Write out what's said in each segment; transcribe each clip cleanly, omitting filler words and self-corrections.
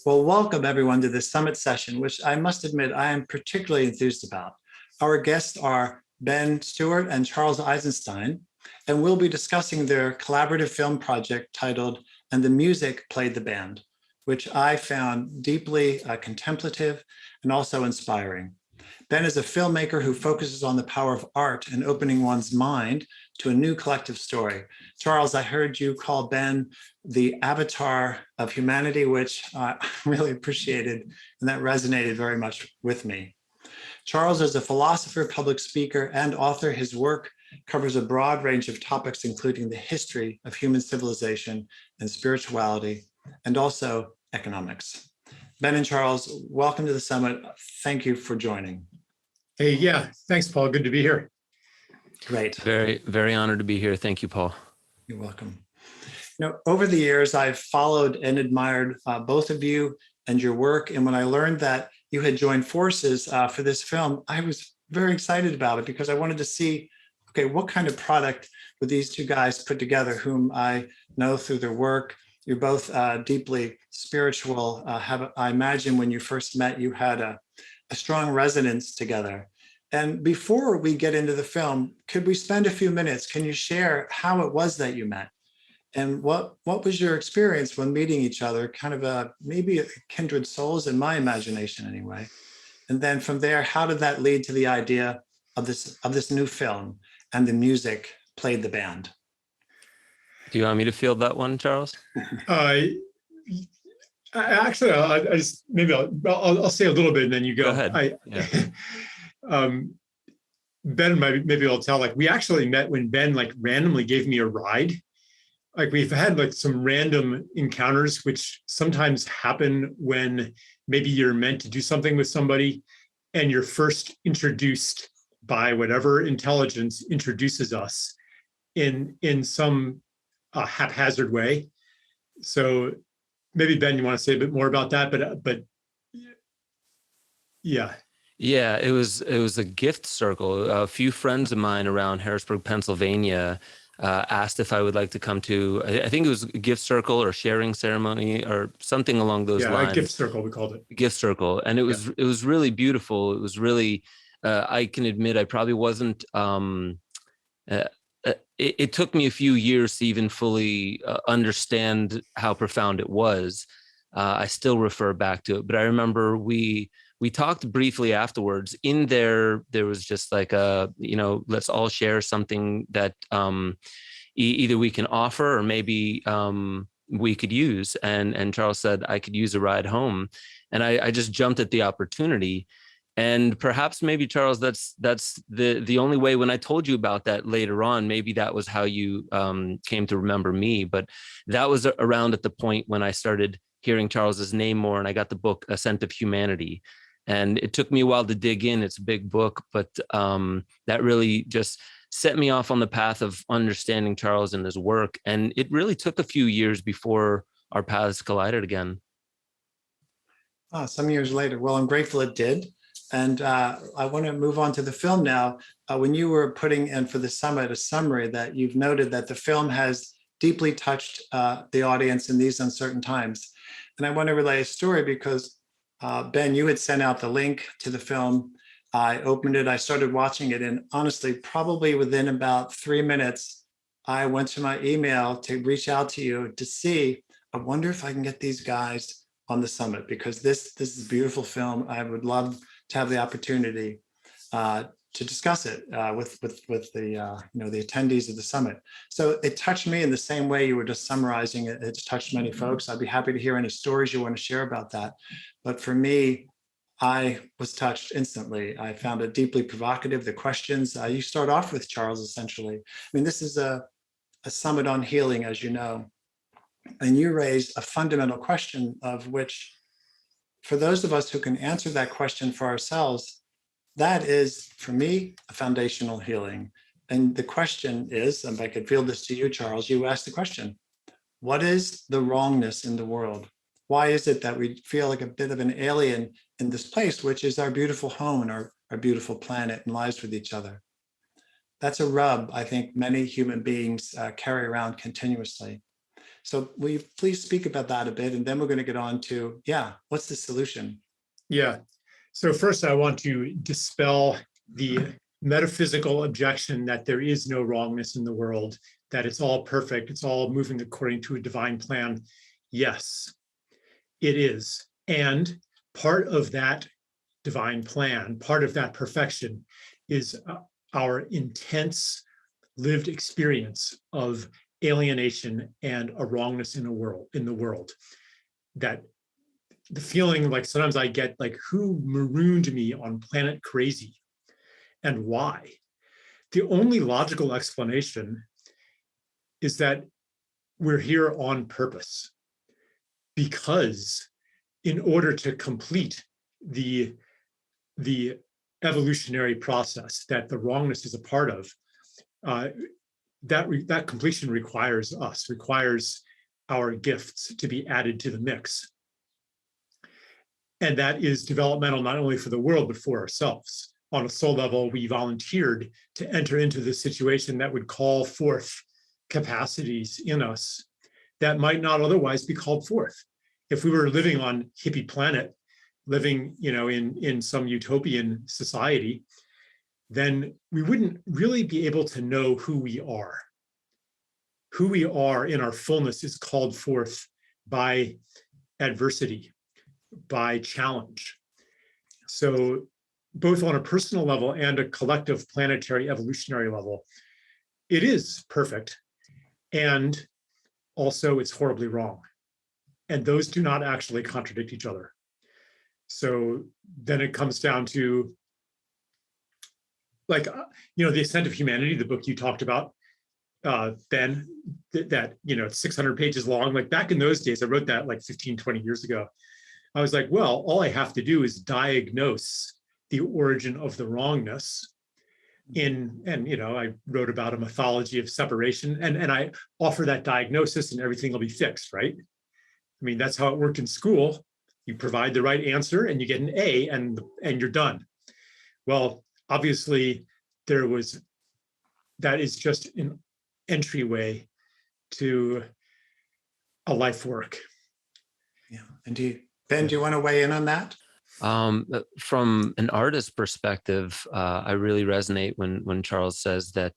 Well, welcome everyone to this summit session, which I must admit I am particularly enthused about. Our guests are Ben Stewart and Charles Eisenstein, and we'll be discussing their collaborative film project titled "And the Music Played the Band," which I found deeply contemplative and also inspiring. Ben is a filmmaker who focuses on the power of art and opening one's mind to a new collective story. Charles, I heard you call Ben the avatar of humanity, which I really appreciated, and that resonated very much with me. Charles is a philosopher, public speaker, and author. His work covers a broad range of topics, including the history of human civilization and spirituality, and also economics. Ben and Charles, welcome to the summit. Thank you for joining. Hey, yeah, thanks, Paul. Good to be here. Great. Very, very honored to be here. Thank you, Paul. You're welcome. You know, over the years, I've followed and admired both of you and your work. And when I learned that you had joined forces for this film, I was very excited about it because I wanted to see, okay, what kind of product would these two guys put together, whom I know through their work. You're both deeply spiritual. I imagine when you first met, you had a strong resonance together. And before we get into the film, could we spend a few minutes? Can you share how it was that you met? And what was your experience when meeting each other? Kind of maybe a kindred souls in my imagination anyway. And then from there, how did that lead to the idea of this new film and the music played the band? Do you want me to field that one, Charles? Actually, I'll say a little bit and then you go. Go ahead. Ben, maybe I'll tell, like, we actually met when Ben like randomly gave me a ride. Like, we've had like some random encounters, which sometimes happen when maybe you're meant to do something with somebody and you're first introduced by whatever intelligence introduces us in some haphazard way. So maybe Ben, you want to say a bit more about that, but yeah. Yeah, it was a gift circle. A few friends of mine around Harrisburg, Pennsylvania, asked if I would like to come to, I think it was a gift circle or sharing ceremony or something along those lines. Yeah, gift circle, we called it. Gift circle. And it was really beautiful. It was really, I can admit I probably wasn't, it took me a few years to even fully understand how profound it was. I still refer back to it, but I remember we talked briefly afterwards. In there was just like let's all share something that either we can offer or maybe we could use. And Charles said I could use a ride home, and I just jumped at the opportunity. And perhaps maybe, Charles, that's the only way. When I told you about that later on, maybe that was how you came to remember me. But that was around at the point when I started hearing Charles's name more, and I got the book Ascent of Humanity. And it took me a while to dig in. It's a big book, but that really just set me off on the path of understanding Charles and his work. And it really took a few years before our paths collided again. Some years later. Well, I'm grateful it did. And I want to move on to the film now. When you were putting in for the summit a summary that you've noted that the film has deeply touched the audience in these uncertain times. And I want to relay a story because Ben, you had sent out the link to the film. I opened it, I started watching it, and honestly, probably within about 3 minutes, I went to my email to reach out to you to see, I wonder if I can get these guys on the summit, because this is a beautiful film. I would love to have the opportunity to discuss it with the the attendees of the summit. So it touched me in the same way you were just summarizing it. It's touched many folks. I'd be happy to hear any stories you want to share about that. But for me, I was touched instantly. I found it deeply provocative. The questions you start off with, Charles, essentially. I mean, this is a summit on healing, as you know, and you raised a fundamental question of which, for those of us who can answer that question for ourselves, that is, for me, a foundational healing. And the question is, and I could field this to you, Charles, you asked the question, what is the wrongness in the world? Why is it that we feel like a bit of an alien in this place, which is our beautiful home and our beautiful planet and lives with each other? that's a rub I think many human beings carry around continuously. So will you please speak about that a bit, and then we're going to get on to, yeah, what's the solution? Yeah. So first, I want to dispel the metaphysical objection that there is no wrongness in the world, that it's all perfect, it's all moving according to a divine plan. Yes, it is. And part of that divine plan, part of that perfection is our intense lived experience of alienation and a wrongness in the world. That the feeling like sometimes I get like, who marooned me on planet crazy and why? The only logical explanation is that we're here on purpose, because in order to complete the evolutionary process that the wrongness is a part of, that completion requires our gifts to be added to the mix. And that is developmental not only for the world, but for ourselves. On a soul level, we volunteered to enter into this situation that would call forth capacities in us that might not otherwise be called forth. If we were living on hippie planet, living, in some utopian society, then we wouldn't really be able to know who we are. Who we are in our fullness is called forth by adversity, by challenge. So both on a personal level and a collective planetary evolutionary level, it is perfect. And also it's horribly wrong. And those do not actually contradict each other. So then it comes down to The Ascent of Humanity, the book you talked about, Ben, that, it's 600 pages long. Like back in those days, I wrote that like 15, 20 years ago. I was like, well, all I have to do is diagnose the origin of the wrongness I wrote about a mythology of separation, and I offer that diagnosis and everything will be fixed, right? I mean, that's how it worked in school. You provide the right answer and you get an A and you're done. Well, obviously that is just an entryway to a life work. Yeah, indeed. Ben, do you want to weigh in on that? From an artist perspective, I really resonate when Charles says that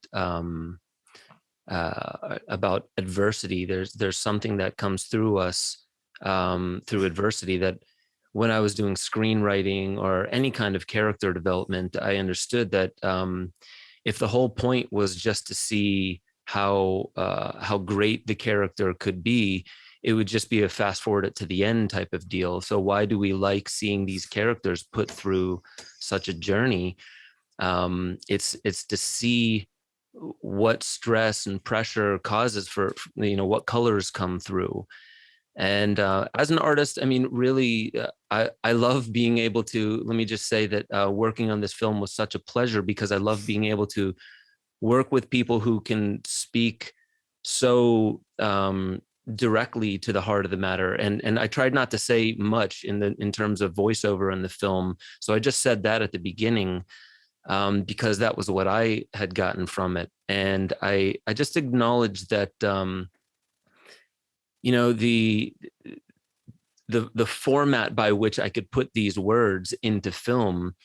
about adversity. There's something that comes through us through adversity that when I was doing screenwriting or any kind of character development, I understood that if the whole point was just to see how great the character could be, it would just be a fast forward it to the end type of deal. So why do we like seeing these characters put through such a journey? It's to see what stress and pressure causes for what colors come through. And as an artist, I mean, really, I love being able to, let me just say that working on this film was such a pleasure, because I love being able to work with people who can speak so directly to the heart of the matter. And I tried not to say much in terms of voiceover in the film. So I just said that at the beginning because that was what I had gotten from it. And I just acknowledged that, the format by which I could put these words into film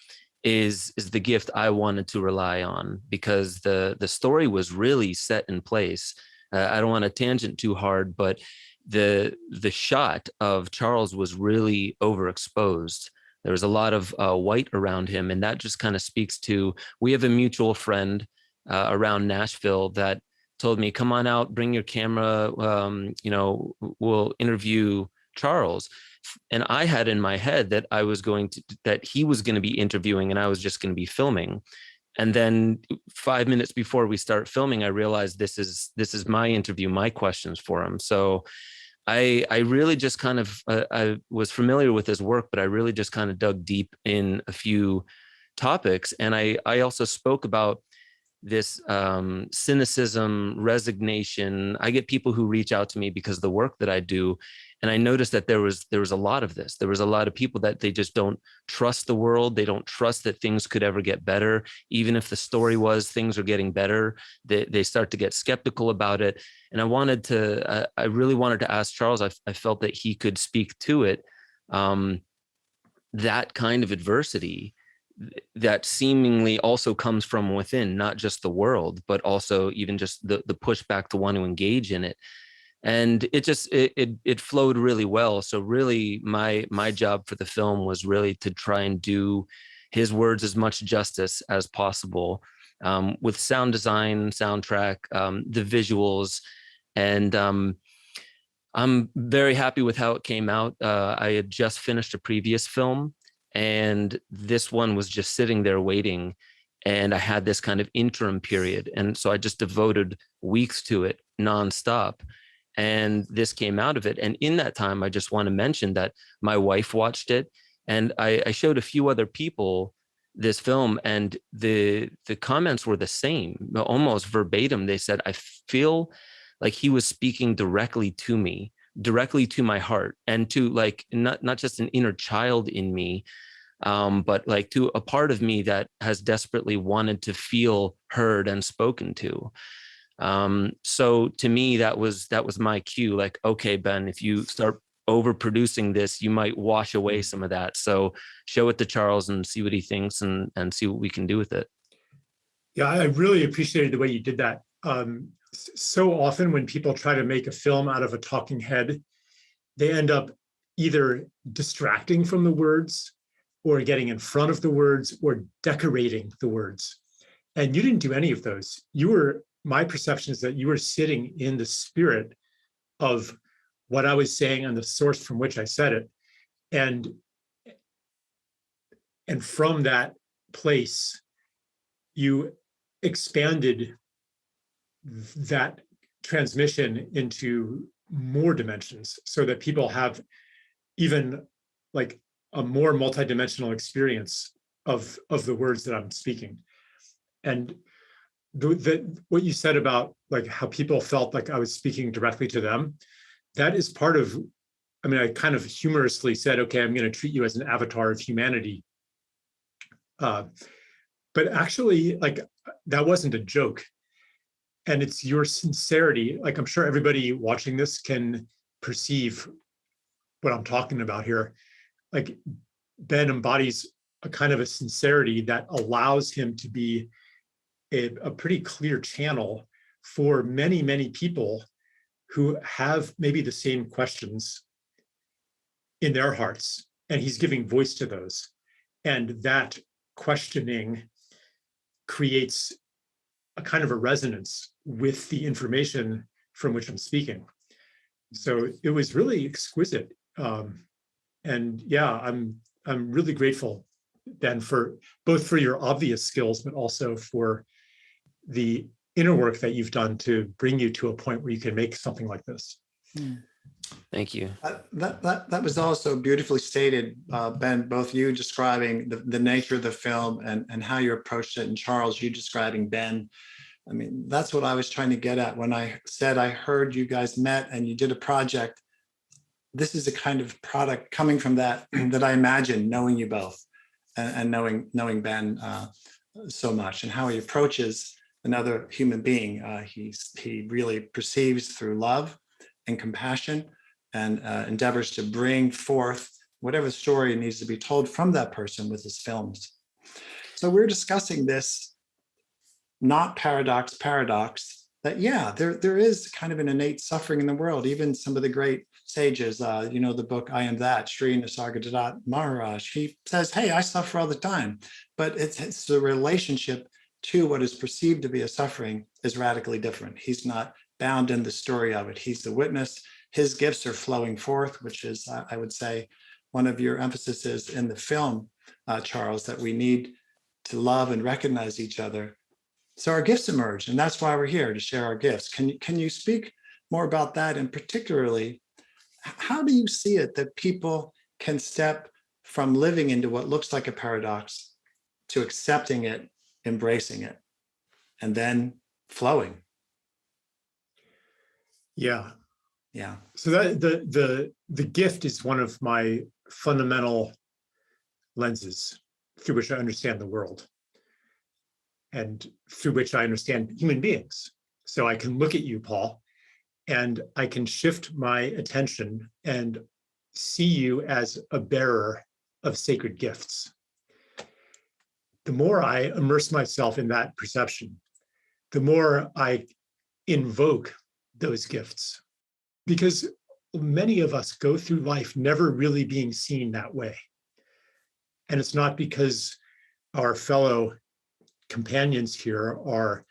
is the gift I wanted to rely on, because the story was really set in place. I don't want to tangent too hard, but the shot of Charles was really overexposed. There was a lot of white around him, and that just kind of speaks to, we have a mutual friend around Nashville that told me, come on out, bring your camera, we'll interview Charles. And I had in my head that that he was going to be interviewing and I was just going to be filming. And then 5 minutes before we start filming, I realized this is my interview, my questions for him. So I really just kind of, I was familiar with his work, but I really just kind of dug deep in a few topics. And I also spoke about this cynicism, resignation. I get people who reach out to me because of the work that I do, And I noticed that there was a lot of this. There was a lot of people that they just don't trust the world. They don't trust that things could ever get better. Even if the story was things are getting better, they start to get skeptical about it. And I really wanted to ask Charles, I felt that he could speak to it, that kind of adversity that seemingly also comes from within, not just the world, but also even just the pushback to want to engage in it. And it flowed really well. So really my job for the film was really to try and do his words as much justice as possible, with sound design, soundtrack, the visuals. And I'm very happy with how it came out. I had just finished a previous film, and this one was just sitting there waiting. And I had this kind of interim period. And so I just devoted weeks to it nonstop. And this came out of it. And in that time, I just want to mention that my wife watched it, and I showed a few other people this film, and the comments were the same, almost verbatim. They said, I feel like he was speaking directly to me, directly to my heart, and to like not just an inner child in me, but like to a part of me that has desperately wanted to feel heard and spoken to. So to me, that was my cue. Like, okay, Ben, if you start overproducing this, you might wash away some of that. So show it to Charles and see what he thinks, and see what we can do with it. Yeah, I really appreciated the way you did that. So often when people try to make a film out of a talking head, they end up either distracting from the words, or getting in front of the words, or decorating the words. And you didn't do any of those. My perception is that you were sitting in the spirit of what I was saying and the source from which I said it. And from that place, you expanded that transmission into more dimensions, so that people have even like a more multidimensional experience of the words that I'm speaking. And what you said about like how people felt like I was speaking directly to them, that is part of, I mean, I kind of humorously said, okay, I'm going to treat you as an avatar of humanity. But actually, like, that wasn't a joke. And it's your sincerity. Like, I'm sure everybody watching this can perceive what I'm talking about here. Like, Ben embodies a kind of a sincerity that allows him to be a pretty clear channel for many, many people who have maybe the same questions in their hearts, and he's giving voice to those. And that questioning creates a kind of a resonance with the information from which I'm speaking. So it was really exquisite. And yeah, I'm really grateful, Ben, for both for your obvious skills, but also for the inner work that you've done to bring you to a point where you can make something like this. Thank you. That was also beautifully stated, Ben, both you describing the nature of the film and how you approached it, and Charles, you describing Ben. I mean, that's what I was trying to get at when I said I heard you guys met and you did a project. This is a kind of product coming from that that I imagine, knowing you both and knowing Ben so much, and how he approaches another human being. He really perceives through love and compassion, and endeavors to bring forth whatever story needs to be told from that person with his films. So we're discussing this not paradox, that yeah, there is kind of an innate suffering in the world. Even some of the great sages, the book I Am That, Sri Nisargadatta Maharaj, he says, hey, I suffer all the time. But it's the relationship to what is perceived to be a suffering is radically different. He's not bound in the story of it. He's the witness. His gifts are flowing forth, which is, I would say, one of your emphases in the film, Charles, that we need to love and recognize each other. So our gifts emerge, and that's why we're here, to share our gifts. Can you speak more about that? And particularly, how do you see it that people can step from living into what looks like a paradox to accepting it, embracing it, and then flowing? Yeah. Yeah. So that the gift is one of my fundamental lenses through which I understand the world and through which I understand human beings. So I can look at you, Paul, and I can shift my attention and see you as a bearer of sacred gifts. The more I immerse myself in that perception, the more I invoke those gifts. Because many of us go through life never really being seen that way. And it's not because our fellow companions here are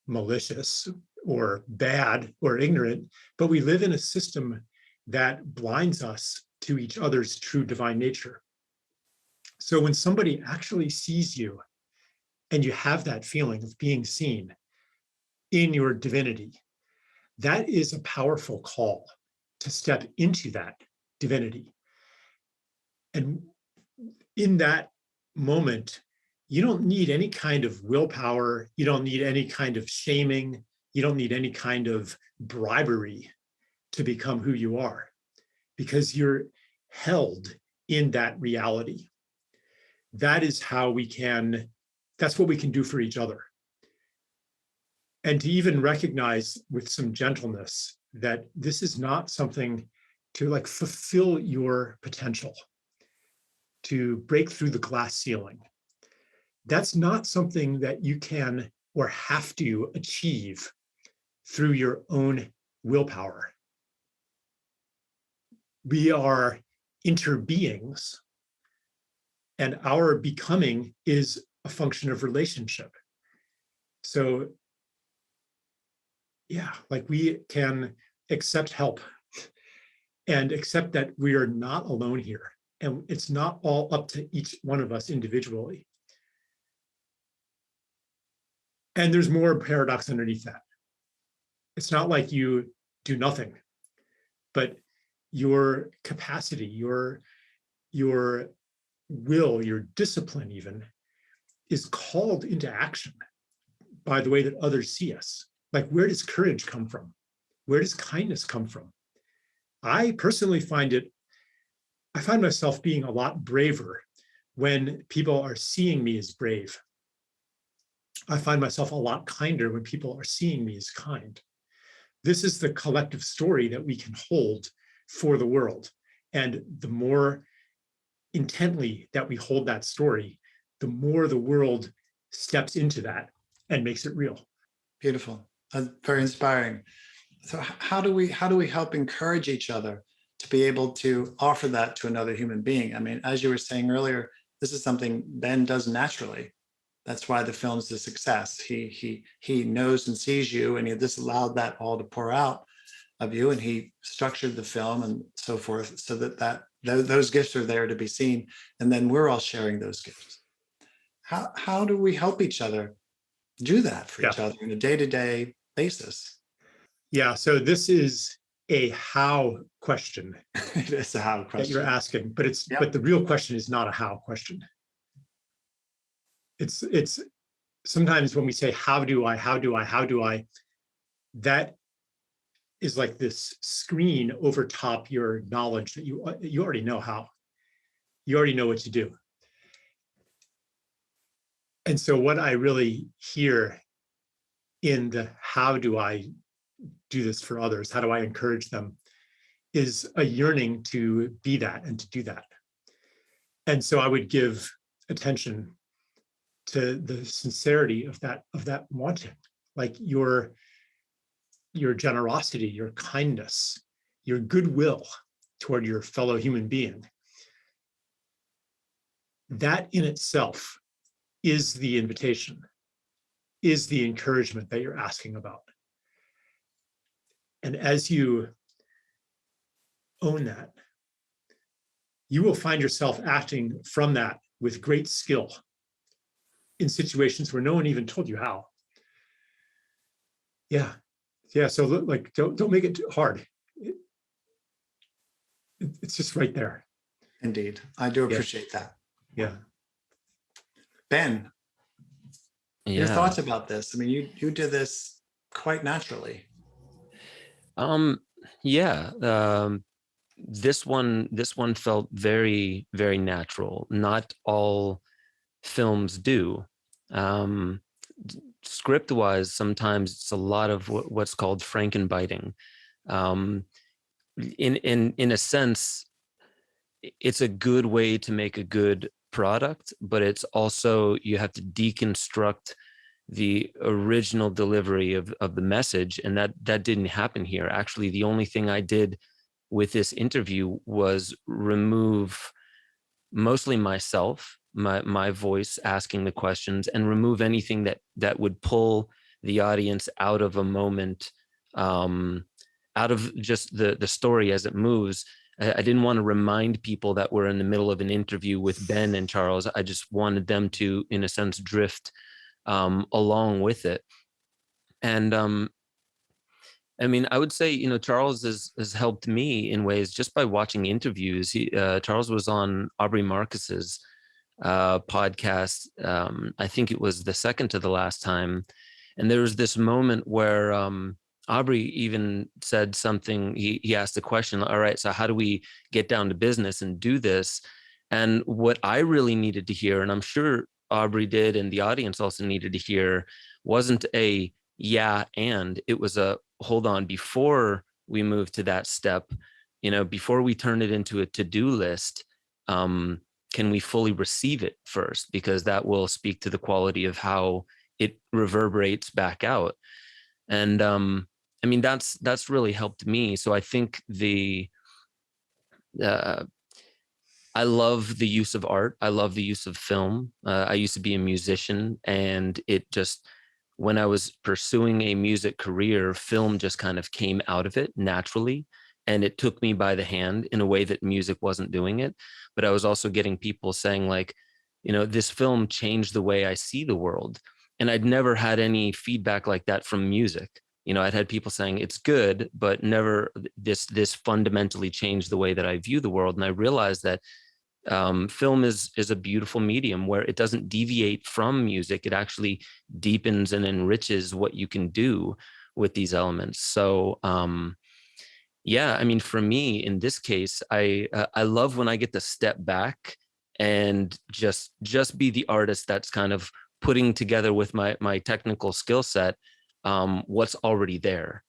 malicious or bad or ignorant, but we live in a system that blinds us to each other's true divine nature. So when somebody actually sees you and you have that feeling of being seen in your divinity, that is a powerful call to step into that divinity. And in that moment, you don't need any kind of willpower. You don't need any kind of shaming. You don't need any kind of bribery to become who you are, because you're held in that reality. That is how we can, that's what we can do for each other. And to even recognize with some gentleness that this is not something to like fulfill your potential, to break through the glass ceiling. That's not something that you can or have to achieve through your own willpower. We are interbeings, and our becoming is a function of relationship. So yeah, like we can accept help and accept that we are not alone here. And it's not all up to each one of us individually. And there's more paradox underneath that. It's not like you do nothing, but your capacity, your will, your discipline even, is called into action by the way that others see us. Like, where does courage come from? Where does kindness come from? I personally find myself being a lot braver when people are seeing me as brave. I find myself a lot kinder when people are seeing me as kind. This is the collective story that we can hold for the world. And the more intently that we hold that story, the more the world steps into that and makes it real. Beautiful. Very inspiring. So how do we help encourage each other to be able to offer that to another human being? I mean, as you were saying earlier, this is something Ben does naturally. That's why the film's a success. He knows and sees you, and he just allowed that all to pour out of you, and he structured the film and so forth so that those gifts are there to be seen, and then we're all sharing those gifts. How do we help each other do that for each other on a day-to-day basis? Yeah, so this is a how question. It is a how question that you're asking, but but the real question is not a how question. It's sometimes when we say how do I, that is like this screen over top your knowledge that you already know how. You already know what to do. And so what I really hear in the how do I do this for others, how do I encourage them, is a yearning to be that and to do that. And so I would give attention to the sincerity of that wanting, like your generosity, your kindness, your goodwill toward your fellow human being. That in itself is the invitation, is the encouragement that you're asking about. And as you own that, you will find yourself acting from that with great skill in situations where no one even told you how. Yeah. So like, don't make it too hard. It's just right there. Indeed. I do appreciate that. Yeah. Ben, your Yeah. thoughts about this? I mean, you did this quite naturally. Yeah. This one felt very, very natural. Not all films do. Um, Script wise, sometimes it's a lot of what's called frankenbiting. Um, in a sense, it's a good way to make a good product, but it's also, you have to deconstruct the original delivery of the message, and that didn't happen here. Actually, the only thing I did with this interview was remove mostly myself, my voice asking the questions, and remove anything that would pull the audience out of a moment, um, out of just the story as it moves. I didn't want to remind people that we're in the middle of an interview with Ben and Charles. I just wanted them to, in a sense, drift along with it. And I mean, I would say, Charles has helped me in ways just by watching interviews. Charles was on Aubrey Marcus's podcast. I think it was the second to the last time. And there was this moment where Aubrey even said something. He asked the question, all right, so how do we get down to business and do this? And what I really needed to hear, and I'm sure Aubrey did, and the audience also needed to hear, wasn't a yeah, and it was a hold on, before we move to that step, before we turn it into a to-do list, can we fully receive it first? Because that will speak to the quality of how it reverberates back out. And I mean, that's really helped me. So I think uh, I love the use of art. I love the use of film. I used to be a musician, and it just, when I was pursuing a music career, film just kind of came out of it naturally. And it took me by the hand in a way that music wasn't doing it. But I was also getting people saying, like, this film changed the way I see the world. And I'd never had any feedback like that from music. I'd had people saying it's good, but never this fundamentally changed the way that I view the world. And I realized that film is a beautiful medium where it doesn't deviate from music. It actually deepens and enriches what you can do with these elements. So yeah, I mean, for me in this case, I love when I get to step back and just be the artist that's kind of putting together with my technical skill set what's already there,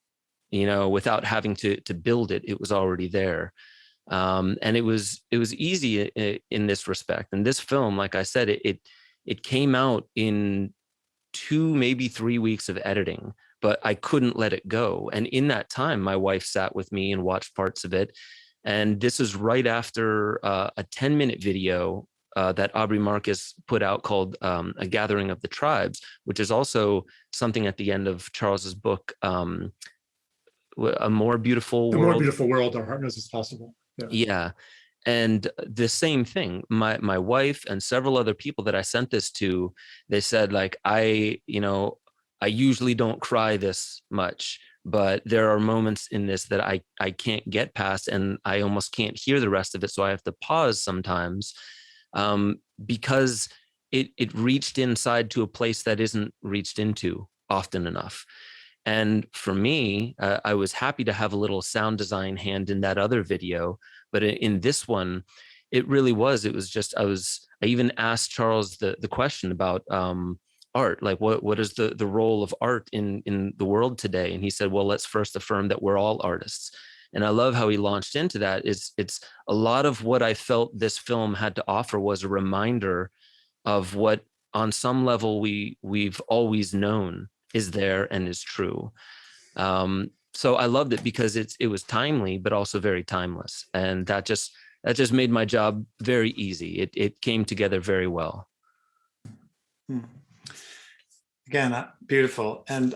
without having to build it. It was already there. And it was easy in this respect. And this film, like I said, it came out in 2, maybe 3 weeks of editing, but I couldn't let it go. And in that time, my wife sat with me and watched parts of it. And this is right after a 10-minute video that Aubrey Marcus put out called A Gathering of the Tribes, which is also something at the end of Charles's book, A More Beautiful World. A More Beautiful World, Our Heart Knows It's Possible. Yeah. And the same thing, my wife and several other people that I sent this to, they said, like, I usually don't cry this much, but there are moments in this that I can't get past, and I almost can't hear the rest of it. So I have to pause sometimes, because it reached inside to a place that isn't reached into often enough. And for me, I was happy to have a little sound design hand in that other video, but in this one, it was just, I even asked Charles the question about art, like what is the role of art in the world today? And he said, well, let's first affirm that we're all artists. And I love how he launched into that. It's a lot of what I felt this film had to offer was a reminder of what on some level we've always known is there and is true. So I loved it because it was timely, but also very timeless. And that just made my job very easy. It came together very well. Again, beautiful. And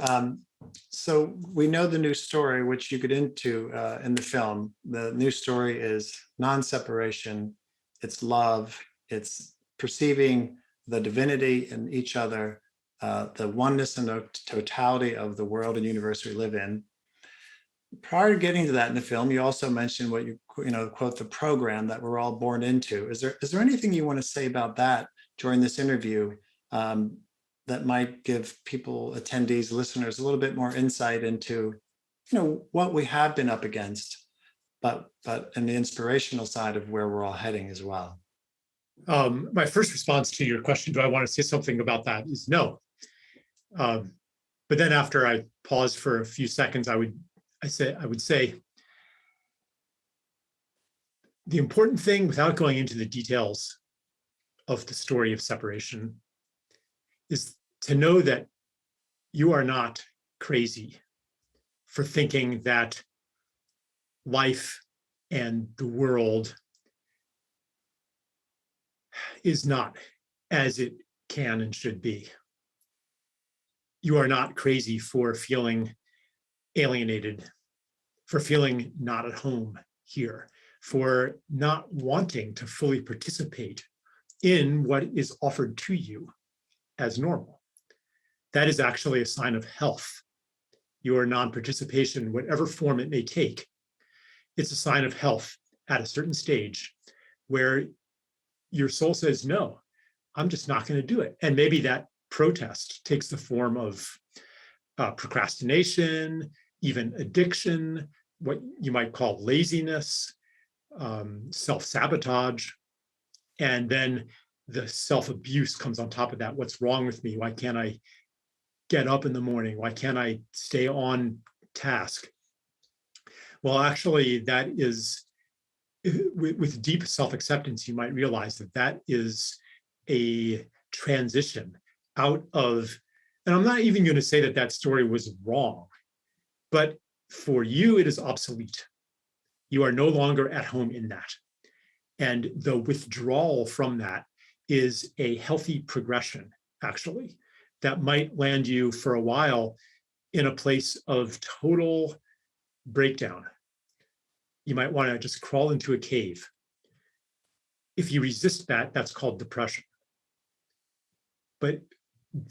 so we know the new story, which you get into in the film. The new story is non-separation, it's love, it's perceiving the divinity in each other, the oneness and the totality of the world and universe we live in. Prior to getting to that in the film, you also mentioned what you quote, the program that we're all born into. Is there anything you want to say about that during this interview that might give people, attendees, listeners, a little bit more insight into what we have been up against, but and the inspirational side of where we're all heading as well. My first response to your question, do I want to say something about that, is no. But then after I pause for a few seconds, I would say the important thing, without going into the details of the story of separation, is to know that you are not crazy for thinking that life and the world is not as it can and should be. You are not crazy for feeling alienated, for feeling not at home here, for not wanting to fully participate in what is offered to you as normal. That is actually a sign of health. Your non-participation, whatever form it may take, it's a sign of health at a certain stage where your soul says, no, I'm just not going to do it. And maybe that protest takes the form of procrastination, even addiction, what you might call laziness, self-sabotage. And then the self-abuse comes on top of that. What's wrong with me? Why can't I get up in the morning? Why can't I stay on task? Well, actually, that is, with deep self-acceptance, you might realize that that is a transition out of, and I'm not even going to say that that story was wrong, but for you, it is obsolete. You are no longer at home in that. And the withdrawal from that is a healthy progression, actually, that might land you for a while in a place of total breakdown. You might want to just crawl into a cave. If you resist that, that's called depression. But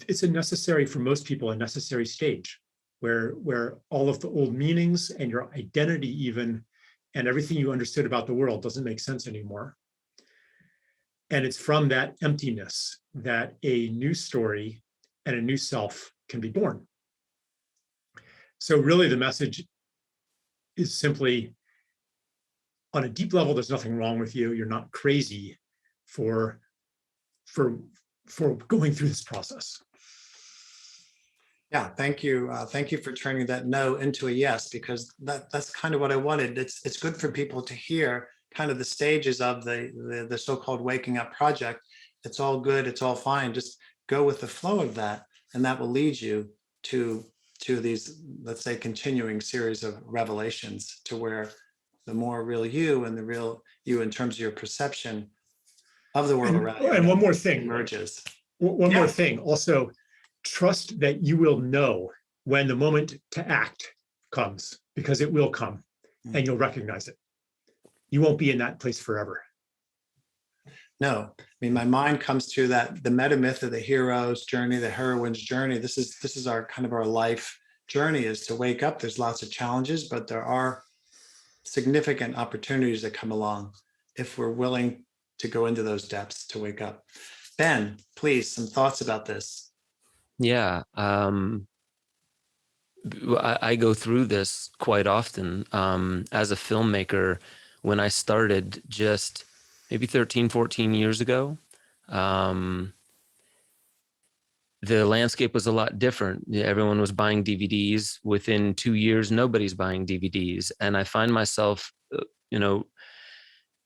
it's a necessary, for most people, a necessary stage where all of the old meanings and your identity even, and everything you understood about the world doesn't make sense anymore. And it's from that emptiness that a new story and a new self can be born. So really the message is simply, on a deep level, there's nothing wrong with you. You're not crazy for going through this process. Yeah, thank you. Thank you for turning that no into a yes, because that's kind of what I wanted. It's good for people to hear kind of the stages of the so-called waking up project. It's all good. It's all fine. Just go with the flow of that, and that will lead you to these, let's say, continuing series of revelations, to where the more real you and the real you in terms of your perception of the world around you. And one more thing emerges. One more thing. Also, trust that you will know when the moment to act comes, because it will come, and you'll recognize it. You won't be in that place forever. No, I mean, my mind comes to that, the meta myth of the hero's journey, the heroine's journey. This is our kind of our life journey, is to wake up. There's lots of challenges, but there are significant opportunities that come along if we're willing to go into those depths to wake up. Ben, please, some thoughts about this. Yeah, I go through this quite often. As a filmmaker, when I started just maybe 13, 14 years ago, the landscape was a lot different. Everyone was buying DVDs. Within 2 years, nobody's buying DVDs. And I find myself,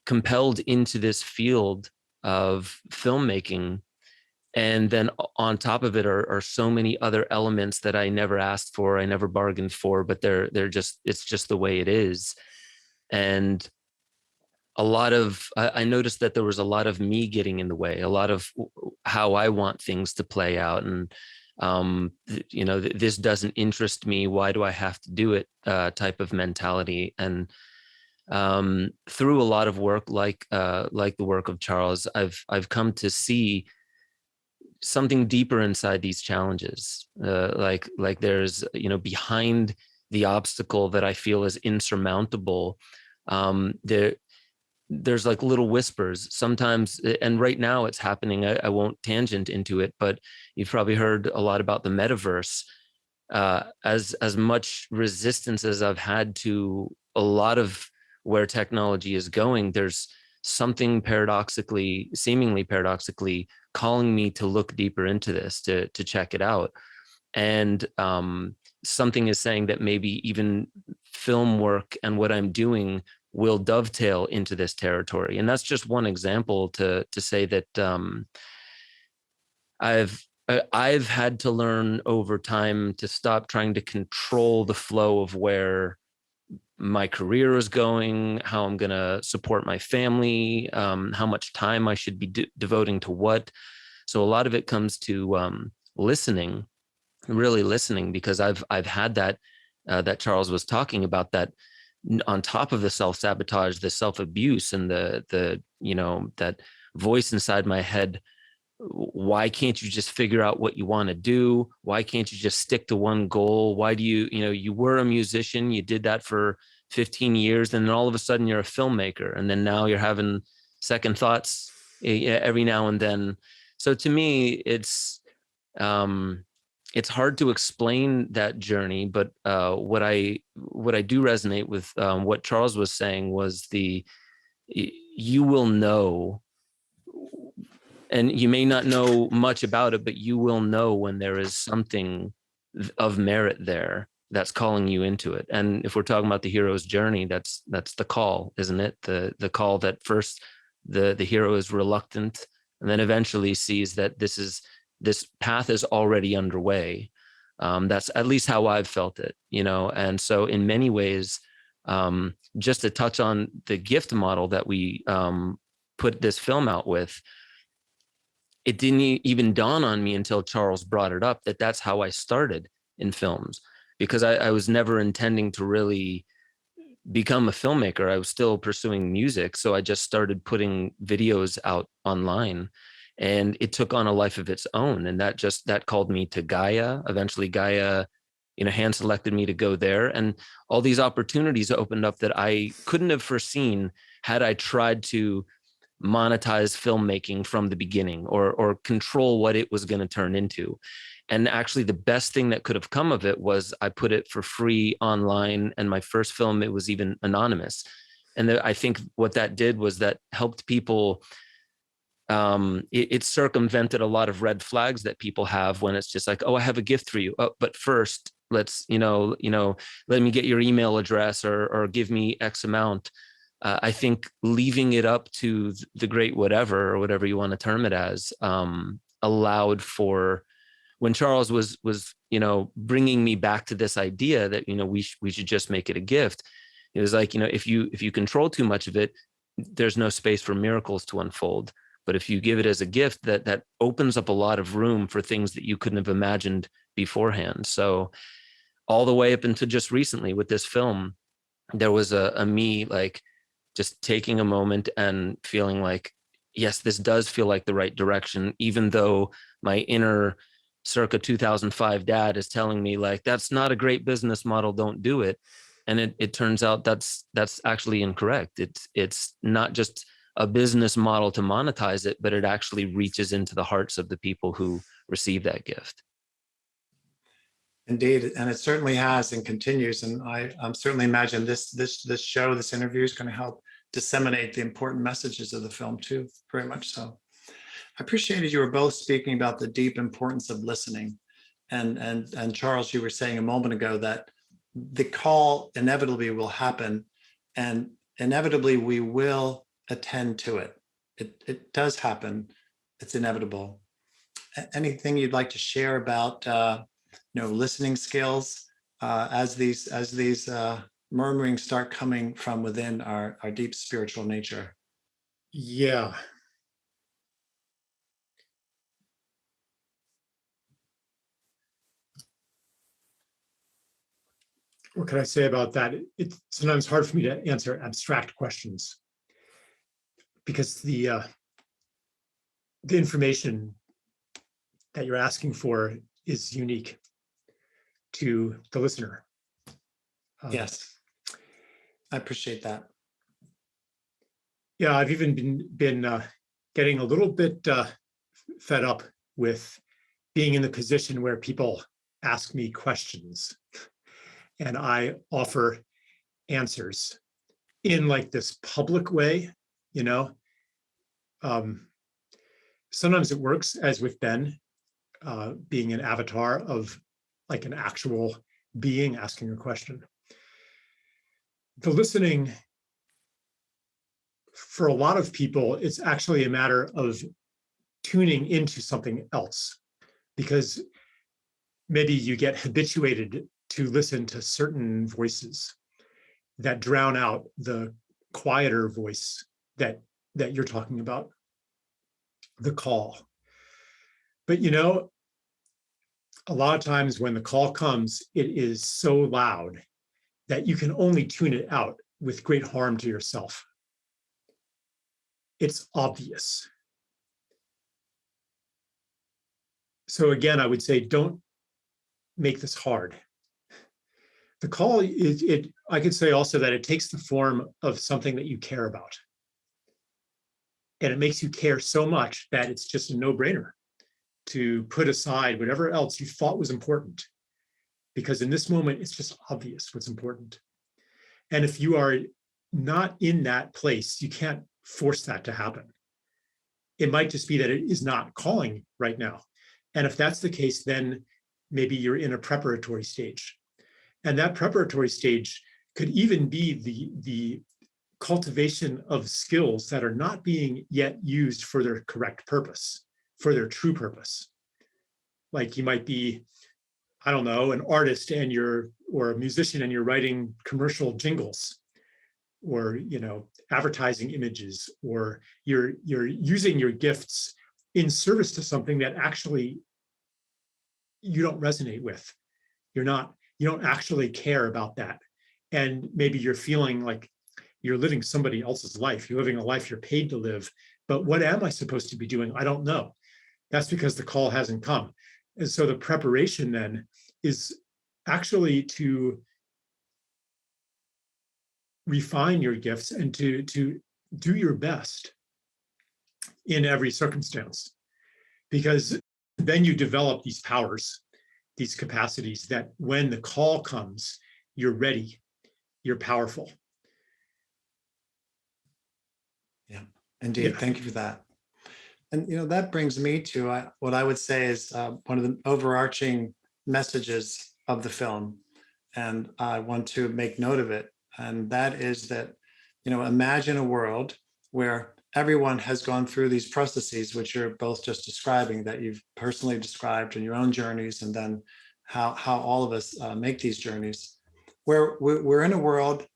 compelled into this field of filmmaking. And then on top of it are so many other elements that I never asked for, I never bargained for, but it's just the way it is. And I noticed that there was a lot of me getting in the way, a lot of how I want things to play out. And, this doesn't interest me. Why do I have to do it? Type of mentality. And through a lot of work, like the work of Charles, I've come to see something deeper inside these challenges. Like there's, behind the obstacle that I feel is insurmountable, there's like little whispers sometimes, and right now it's happening. I won't tangent into it, but you've probably heard a lot about the metaverse. as much resistance as I've had to a lot of where technology is going, there's something seemingly paradoxically calling me to look deeper into this, to check it out. And something is saying that maybe even film work and what I'm doing will dovetail into this territory. And that's just one example to say that I've had to learn over time to stop trying to control the flow of where my career is going, how I'm going to support my family, how much time I should be devoting to what. So a lot of it comes to listening, really listening, because I've had that that Charles was talking about, that on top of the self-sabotage, the self-abuse, and the that voice inside my head. Why can't you just figure out what you want to do? Why can't you just stick to one goal? Why do you were a musician, you did that for 15 years, and then all of a sudden you're a filmmaker, and then now you're having second thoughts every now and then. So to me, it's hard to explain that journey, but what I do resonate with what Charles was saying was you will know, and you may not know much about it, but you will know when there is something of merit there that's calling you into it. And if we're talking about the hero's journey, that's the call, isn't it? The call that first the hero is reluctant, and then eventually sees that this path is already underway. That's at least how I've felt it, And so in many ways, just to touch on the gift model that we put this film out with, it didn't even dawn on me until Charles brought it up that that's how I started in films, because I was never intending to really become a filmmaker. I was still pursuing music. So I just started putting videos out online, and it took on a life of its own. And that called me to Gaia. Eventually Gaia, hand selected me to go there, and all these opportunities opened up that I couldn't have foreseen had I tried to monetize filmmaking from the beginning, or control what it was going to turn into. And actually the best thing that could have come of it was I put it for free online, and my first film, it was even anonymous. And I think what that did was that helped people. It circumvented a lot of red flags that people have when it's just like, oh, I have a gift for you. Oh, but first let's, let me get your email address, or give me X amount. I think leaving it up to the great whatever, or whatever you want to term it as, allowed for, when Charles was bringing me back to this idea that we should just make it a gift. It was like, if you control too much of it, there's no space for miracles to unfold. But if you give it as a gift, that opens up a lot of room for things that you couldn't have imagined beforehand. So all the way up until just recently with this film, there was a me like just taking a moment and feeling like, yes, this does feel like the right direction, even though my inner circa 2005 dad is telling me like, that's not a great business model, don't do it. And it turns out that's actually incorrect. It's not just a business model to monetize it, but it actually reaches into the hearts of the people who receive that gift. Indeed, and it certainly has and continues. And I certainly imagine this show, this interview is going to help disseminate the important messages of the film too, very much so. I appreciated you were both speaking about the deep importance of listening. And Charles, you were saying a moment ago that the call inevitably will happen, and inevitably we will attend to it. It does happen. It's inevitable. Anything you'd like to share about listening skills as these murmurings start coming from within our deep spiritual nature? Yeah. What can I say about that? It's sometimes hard for me to answer abstract questions, because the information that you're asking for is unique to the listener. Yes, I appreciate that. Yeah, I've even been getting a little bit fed up with being in the position where people ask me questions and I offer answers in like this public way, you know. Sometimes it works, as with Ben, being an avatar of like an actual being asking a question. The listening, for a lot of people, it's actually a matter of tuning into something else, because maybe you get habituated to listen to certain voices that drown out the quieter voice that you're talking about, the call. But you know, a lot of times when the call comes, it is so loud that you can only tune it out with great harm to yourself. It's obvious. So again, I would say, don't make this hard. The call, I could say also that it takes the form of something that you care about. And it makes you care so much that it's just a no-brainer to put aside whatever else you thought was important. Because in this moment, it's just obvious what's important. And if you are not in that place, you can't force that to happen. It might just be that it is not calling right now. And if that's the case, then maybe you're in a preparatory stage. And that preparatory stage could even be the cultivation of skills that are not being yet used for their correct purpose, for their true purpose. Like you might be, I don't know, an artist or a musician and you're writing commercial jingles, or, you know, advertising images, or you're using your gifts in service to something that actually you don't resonate with. You don't actually care about that. And maybe you're feeling like you're living somebody else's life. You're living a life you're paid to live. But what am I supposed to be doing? I don't know. That's because the call hasn't come. And so the preparation then is actually to refine your gifts and to do your best in every circumstance. Because then you develop these powers, these capacities that when the call comes, you're ready, you're powerful. Yeah, indeed. Yeah. Thank you for that. And, you know, that brings me to what I would say is one of the overarching messages of the film. And I want to make note of it. And that is that, you know, imagine a world where everyone has gone through these processes, which you're both just describing, that you've personally described in your own journeys, and then how all of us make these journeys, where we're in a world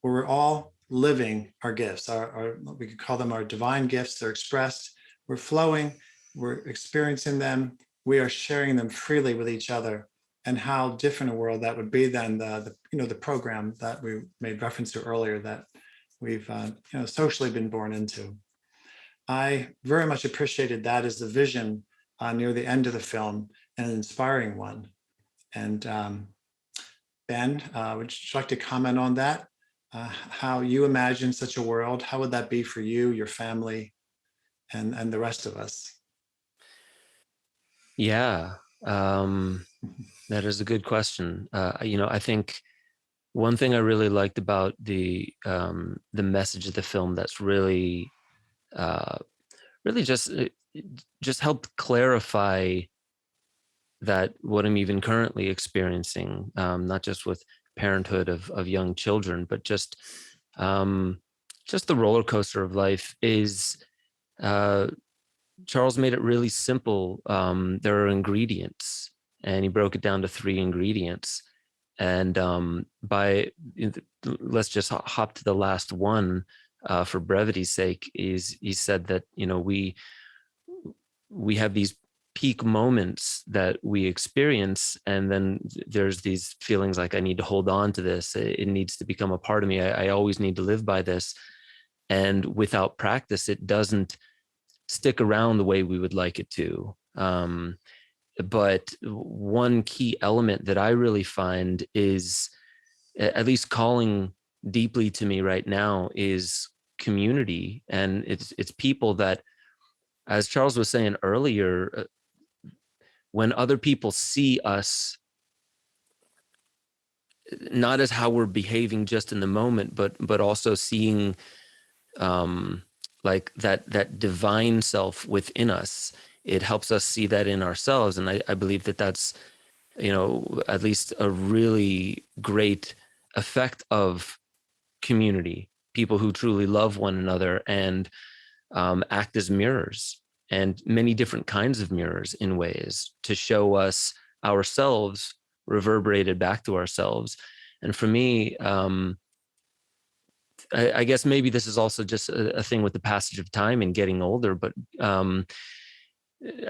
where we're all living our gifts, our we could call them our divine gifts. They're expressed, we're flowing, we're experiencing them, we are sharing them freely with each other. And how different a world that would be than the program that we made reference to earlier that we've socially been born into. I very much appreciated that as the vision near the end of the film, and an inspiring one. And Ben, would you like to comment on that? How you imagine such a world? How would that be for you, your family, and the rest of us? Yeah, that is a good question. I think one thing I really liked about the message of the film that's really just helped clarify that what I'm even currently experiencing, not just with parenthood of young children, but just the roller coaster of life is. Charles made it really simple. There are ingredients, and he broke it down to 3 ingredients. And let's just hop to the last one for brevity's sake. Is he said that we have these peak moments that we experience, and then there's these feelings like I need to hold on to this. It needs to become a part of me. I always need to live by this. And without practice, it doesn't stick around the way we would like it to. But one key element that I really find is, at least calling deeply to me right now, is community. And it's people that, as Charles was saying earlier, when other people see us, not as how we're behaving just in the moment, but also seeing like that divine self within us, it helps us see that in ourselves. And I believe that that's, at least a really great effect of community, people who truly love one another and act as mirrors, and many different kinds of mirrors in ways to show us ourselves reverberated back to ourselves. And for me, I guess maybe this is also just a thing with the passage of time and getting older, but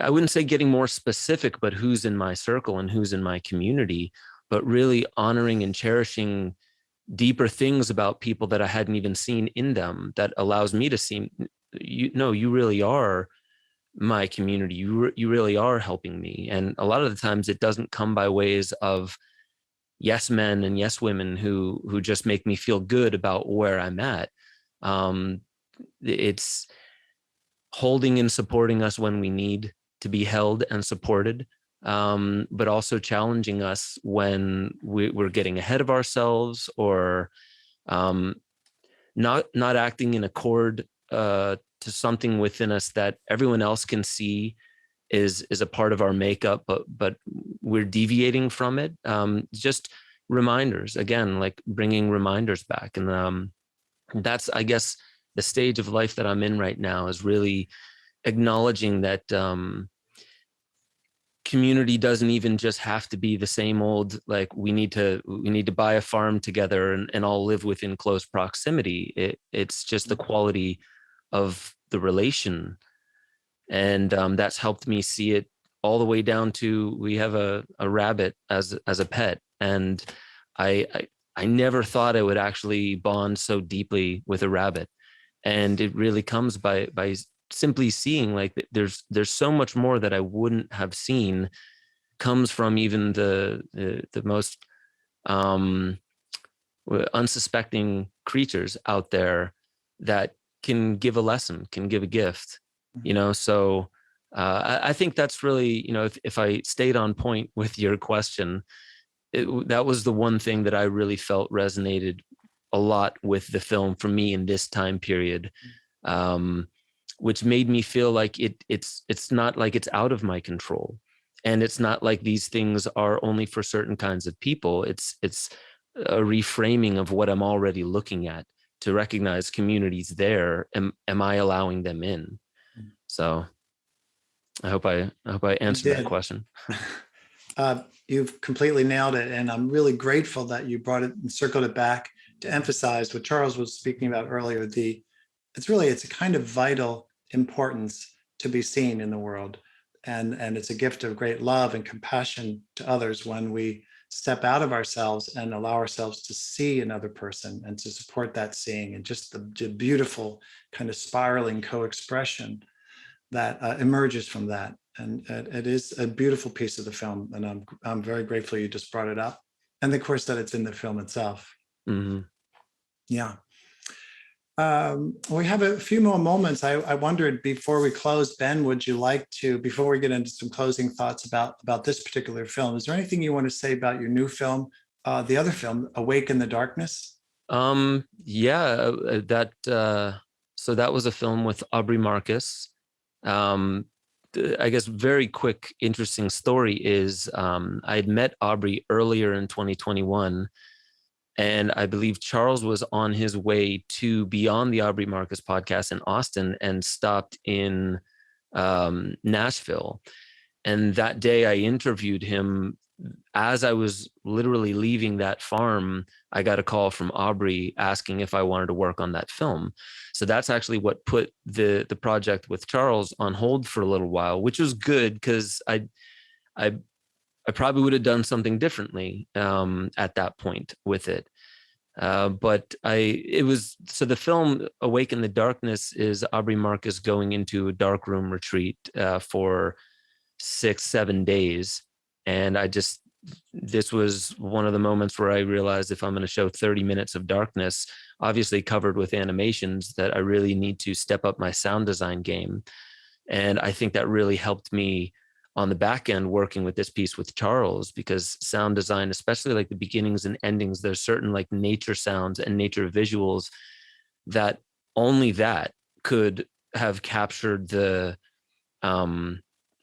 I wouldn't say getting more specific, but who's in my circle and who's in my community, but really honoring and cherishing deeper things about people that I hadn't even seen in them, that allows me to see, you really are my community. You really are helping me. And a lot of the times it doesn't come by ways of yes men and yes women who just make me feel good about where I'm at. It's holding and supporting us when we need to be held and supported, but also challenging us when we're getting ahead of ourselves, or not acting in accord to something within us that everyone else can see is a part of our makeup, but we're deviating from it. Just reminders, again, like bringing reminders back. And that's, I guess, the stage of life that I'm in right now, is really acknowledging that community doesn't even just have to be the same old, like we need to buy a farm together and all live within close proximity. It's just the quality of the relation. And that's helped me see it all the way down to, we have a rabbit as a pet. And I never thought I would actually bond so deeply with a rabbit. And it really comes by simply seeing, like, there's so much more that I wouldn't have seen, comes from even the most unsuspecting creatures out there that can give a lesson, can give a gift, so I think that's really, if I stayed on point with your question, that was the one thing that I really felt resonated a lot with the film for me in this time period, which made me feel like it's not like it's out of my control, and it's not like these things are only for certain kinds of people. It's a reframing of what I'm already looking at, to recognize communities there. Am I allowing them in? So I hope I answered that question. You've completely nailed it. And I'm really grateful that you brought it and circled it back to emphasize what Charles was speaking about earlier. It's a kind of vital importance to be seen in the world. And it's a gift of great love and compassion to others when we step out of ourselves and allow ourselves to see another person and to support that seeing, and just the beautiful kind of spiraling co-expression that emerges from that. And it is a beautiful piece of the film. And I'm very grateful you just brought it up. And of course that it's in the film itself. Mm-hmm. Yeah. We have a few more moments. I wondered, before we close, Ben, would you like to, before we get into some closing thoughts about this particular film, is there anything you want to say about your new film, the other film, Awake in the Darkness? Yeah, so that was a film with Aubrey Marcus. I guess very quick, interesting story is I had met Aubrey earlier in 2021. And I believe Charles was on his way to be on the Aubrey Marcus podcast in Austin, and stopped in Nashville. And that day I interviewed him. As I was literally leaving that farm, I got a call from Aubrey asking if I wanted to work on that film. So that's actually what put the project with Charles on hold for a little while, which was good, because I probably would have done something differently at that point with it. But so the film Awake in the Darkness is Aubrey Marcus going into a darkroom retreat for 6-7 days. And this was one of the moments where I realized, if I'm going to show 30 minutes of darkness, obviously covered with animations, that I really need to step up my sound design game. And I think that really helped me on the back end working with this piece with Charles, because sound design, especially like the beginnings and endings, there's certain like nature sounds and nature visuals that only that could have captured the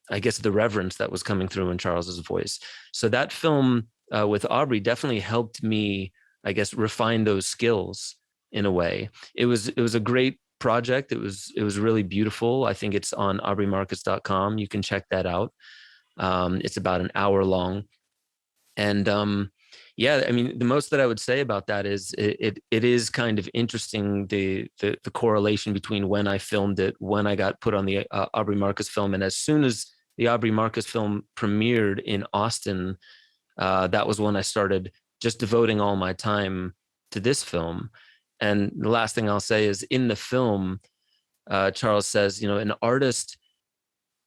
I guess the reverence that was coming through in Charles's voice. So that film with Aubrey definitely helped me, I guess, refine those skills in a way. It was a great project. It was really beautiful. I think it's on aubreymarcus.com. You can check that out. It's about an hour long. And yeah, I mean, the most that I would say about that is it is kind of interesting, the correlation between when I filmed it, when I got put on the Aubrey Marcus film, and as soon as the Aubrey Marcus film premiered in Austin, that was when I started just devoting all my time to this film. And the last thing I'll say is, in the film, Charles says, you know, an artist,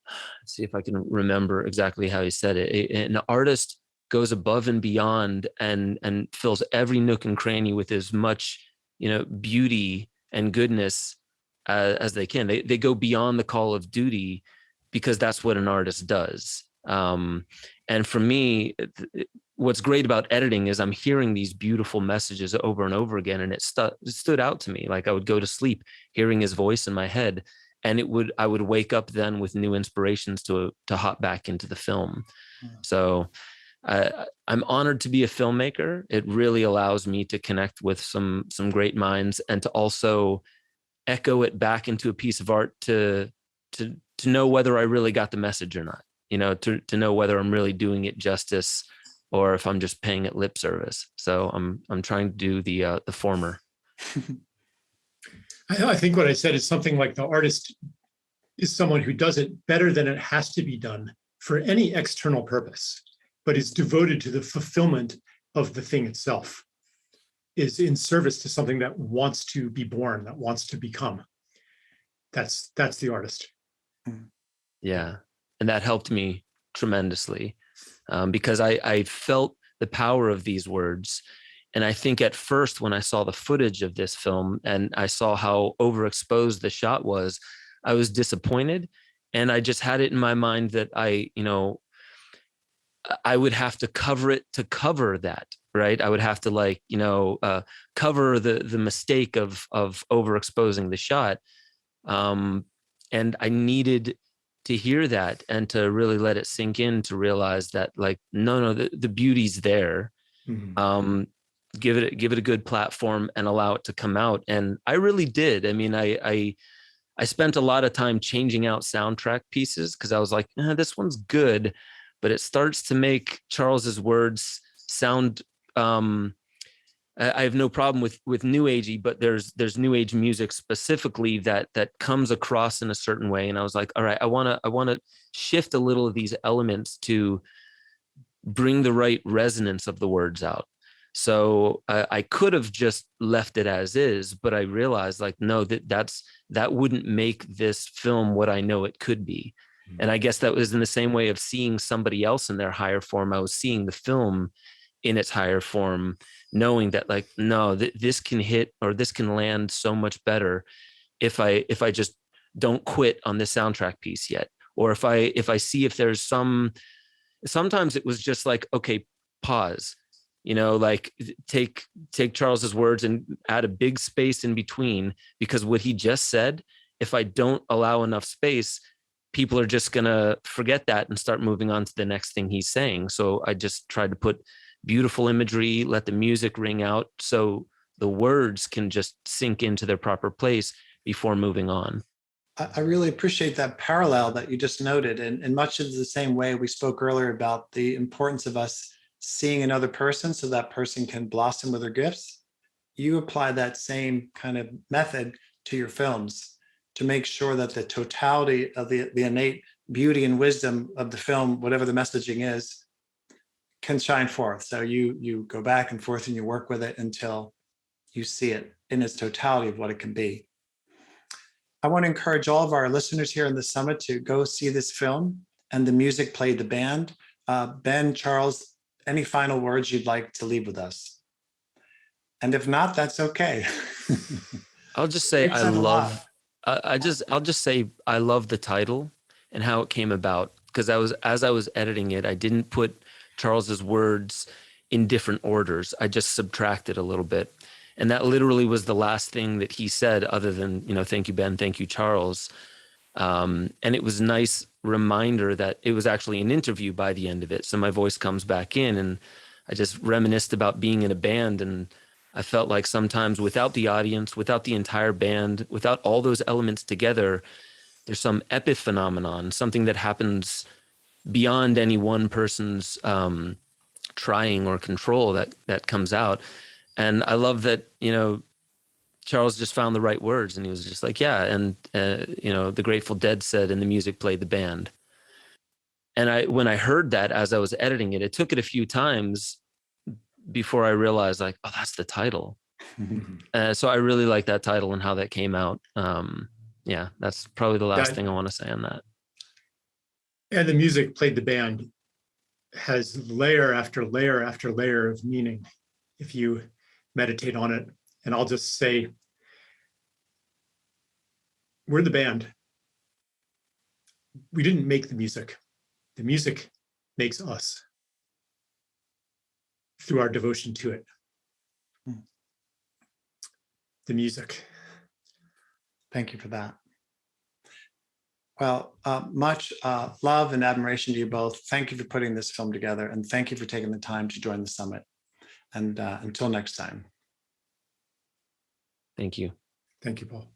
let's see if I can remember exactly how he said it. An artist goes above and beyond and fills every nook and cranny with as much, you know, beauty and goodness as they can. They go beyond the call of duty, because that's what an artist does. And for me, what's great about editing is I'm hearing these beautiful messages over and over again, and it stood out to me. Like, I would go to sleep hearing his voice in my head, and I would wake up then with new inspirations to hop back into the film. So I'm honored to be a filmmaker. It really allows me to connect with some great minds, and to also echo it back into a piece of art to know whether I really got the message or not, you know, to know whether I'm really doing it justice or if I'm just paying it lip service. So I'm trying to do the former. I think what I said is something like, the artist is someone who does it better than it has to be done for any external purpose, but is devoted to the fulfillment of the thing itself, is in service to something that wants to be born, that wants to become. That's the artist. Yeah. And that helped me tremendously, because I felt the power of these words. And I think at first, when I saw the footage of this film and I saw how overexposed the shot was, I was disappointed. And I just had it in my mind that I would have to cover it to cover that, right? I would have to cover the mistake of overexposing the shot. And I needed to hear that and to really let it sink in, to realize that, like, no, the beauty's there. Mm-hmm. Give it a good platform and allow it to come out. And I really did. I mean, I spent a lot of time changing out soundtrack pieces, because I was like, this one's good, but it starts to make Charles's words sound, I have no problem with new agey, but there's new age music specifically that comes across in a certain way. And I was like, all right, I want to shift a little of these elements to bring the right resonance of the words out. So I could have just left it as is, but I realized, like, no, that wouldn't make this film what I know it could be. Mm-hmm. And I guess that was in the same way of seeing somebody else in their higher form. I was seeing the film in its higher form, knowing that, like, no, this can hit, or this can land so much better if I just don't quit on this soundtrack piece yet. Or if I see if there's sometimes it was just like, okay, pause, you know, like take Charles's words and add a big space in between, because what he just said, if I don't allow enough space, people are just going to forget that and start moving on to the next thing he's saying. So I just tried to put beautiful imagery, let the music ring out, so the words can just sink into their proper place before moving on. I really appreciate that parallel that you just noted. And in much of the same way we spoke earlier about the importance of us seeing another person so that person can blossom with their gifts, you apply that same kind of method to your films to make sure that the totality of the innate beauty and wisdom of the film, whatever the messaging is, can shine forth. So you go back and forth and you work with it until you see it in its totality of what it can be. I want to encourage all of our listeners here in the summit to go see this film, and the music played the band. Ben, Charles, any final words you'd like to leave with us? And if not, that's okay. I'll just say I'll just say I love the title and how it came about. because as I was editing it, I didn't put Charles's words in different orders. I just subtracted a little bit. And that literally was the last thing that he said, other than, thank you, Ben, thank you, Charles. And it was a nice reminder that it was actually an interview by the end of it. So my voice comes back in, and I just reminisced about being in a band. And I felt like sometimes without the audience, without the entire band, without all those elements together, there's some epiphenomenon, something that happens beyond any one person's trying or control that comes out. And I love that, Charles just found the right words, and he was just like, yeah. And, the Grateful Dead said, and the music played the band. And when I heard that as I was editing it, it took it a few times before I realized, like, oh, that's the title. So I really like that title and how that came out. Yeah, that's probably the last thing I want to say on that. And the music played the band has layer after layer after layer of meaning if you meditate on it. And I'll just say, we're the band. We didn't make the music. The music makes us through our devotion to it. The music. Thank you for that. Well, much love and admiration to you both. Thank you for putting this film together, and thank you for taking the time to join the summit. And until next time. Thank you. Thank you, Paul.